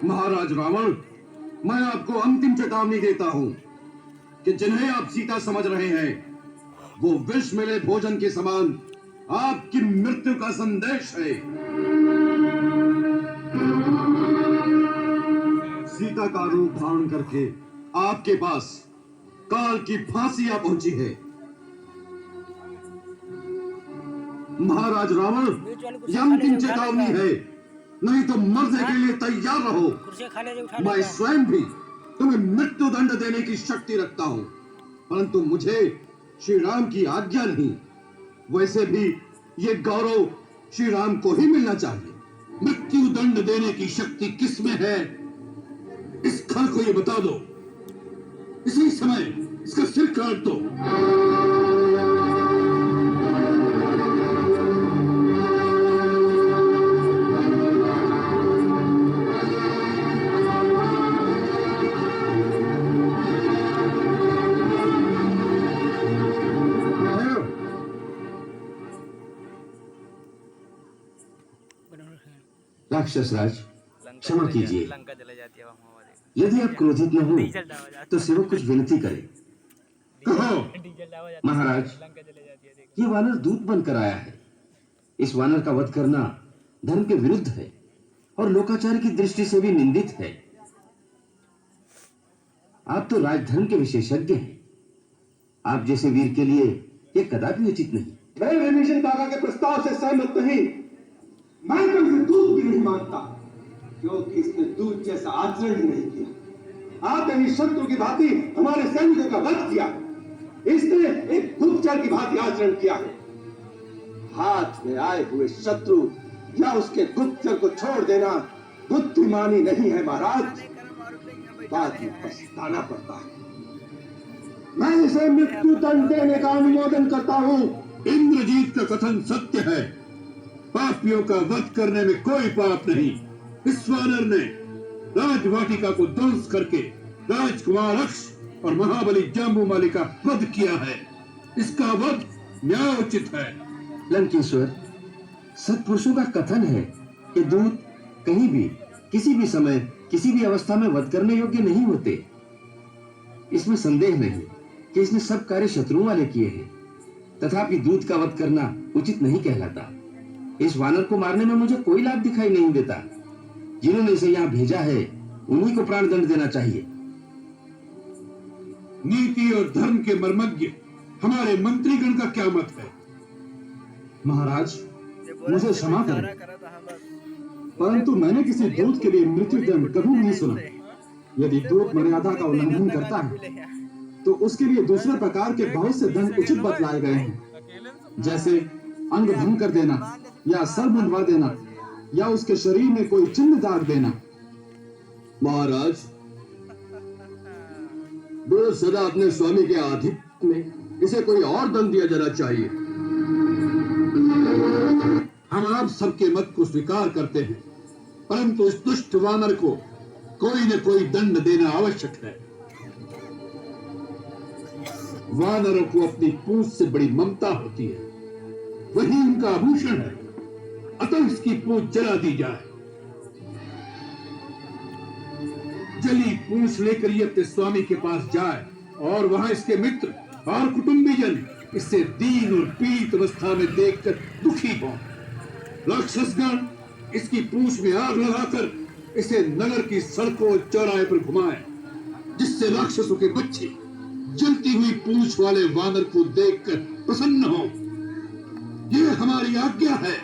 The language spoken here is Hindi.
महाराज रावण, मैं आपको अंतिम चेतावनी देता हूं कि जिन्हें आप सीता समझ रहे हैं वो विष मिले भोजन के समान आपकी मृत्यु का संदेश है। सीता का रूप धारण करके आपके पास काल की फांसी आ पहुंची है। महाराज रावण, यह अंतिम चेतावनी है, नहीं तो मरने के लिए तैयार रहो। मैं स्वयं भी तुम्हें मृत्यु दंड देने की शक्ति रखता हूं, परंतु मुझे श्री राम की आज्ञा नहीं। वैसे भी ये गौरव श्री राम को ही मिलना चाहिए। मृत्यु दंड देने की शक्ति किसमें है, इस खल को ये बता दो। इसी समय इसका सिर काट दो। राक्षस राज, क्षमा कीजिए। यदि आप क्रोधित न हो तो सेवक कुछ विनती करे। कहो। महाराज, ये वानर दूत बनकर आया है। इस वानर का वध करना धर्म के विरुद्ध है और लोकाचार की दृष्टि से भी निंदित है। आप तो राजधर्म के विशेषज्ञ हैं। आप जैसे वीर के लिए ये कदापि उचित नहीं। मैं विभीषण काका के प्रस्ताव से सहमत नहीं। मैं तो इसे दूत भी नहीं मानता, क्योंकि इसने दूत जैसा आचरण ही नहीं किया। आपने शत्रु की भांति हमारे सैनिकों का वध किया। इसने एक गुप्तचर की भांति आचरण किया है। हाथ में आए हुए शत्रु या उसके गुप्तचर को छोड़ देना बुद्धिमानी नहीं है महाराज, बाद में पछताना पड़ता है। मैं इसे मृत्यु दंड देने का अनुमोदन करता हूं। इंद्रजीत का कथन सत्य है, पापियों का वध करने में कोई पाप नहीं। इस वानर ने राजवाटिका को ध्वंस करके राजकुमार अक्ष और महाबली जाम्बूमाली का वध किया है। इसका वध न्यायोचित है। लंकेश्वर, सत्पुरुषों का कथन है कि दूत कहीं भी किसी भी समय किसी भी अवस्था में वध करने योग्य नहीं होते। इसमें संदेह नहीं कि इसने सब कार्य शत्रुओं वाले किए हैं, तथापि दूत का वध करना उचित नहीं कहलाता। इस वानर को मारने में मुझे कोई लाभ दिखाई नहीं देता। जिन्होंने इसे यहाँ भेजा है उन्हीं को प्राण दंड देना चाहिए। नीति और धर्म के मर्मज्ञ हमारे मंत्रीगण का क्या मत है? महाराज, मुझे क्षमा करें, परंतु मैंने किसी दूत के लिए मृत्यु दंड कभी नहीं सुना। यदि दूत मर्यादा का उल्लंघन करता है तो उसके लिए दूसरे प्रकार के बहुत से दंड उचित बतलाए गए हैं, जैसे अंग भंग कर देना या सर मुंडवा देना या उसके शरीर में कोई चिन्ह दाग देना। महाराज, वो सदा अपने स्वामी के आधिक्य में इसे कोई और दंड दिया जाना चाहिए। हम आप सबके मत को स्वीकार करते हैं, परंतु इस दुष्ट वानर को कोई न कोई दंड देना आवश्यक है। वानरों को अपनी पूंछ से बड़ी ममता होती है, वही उनका आभूषण है, अतः इसकी पूंछ जला दी जाए। जली पूंछ लेकर ये अपने स्वामी के पास जाए और वहां इसके मित्र और कुटुंबीजन इसे दीन और पीड़ित अवस्था में देखकर दुखी हो। राक्षसगण इसकी पूंछ में आग लगाकर इसे नगर की सड़कों और चौराहे पर घुमाए, जिससे राक्षसों के बच्चे जलती हुई पूंछ वाले वानर को देखकर प्रसन्न हो। यह हमारी आज्ञा है।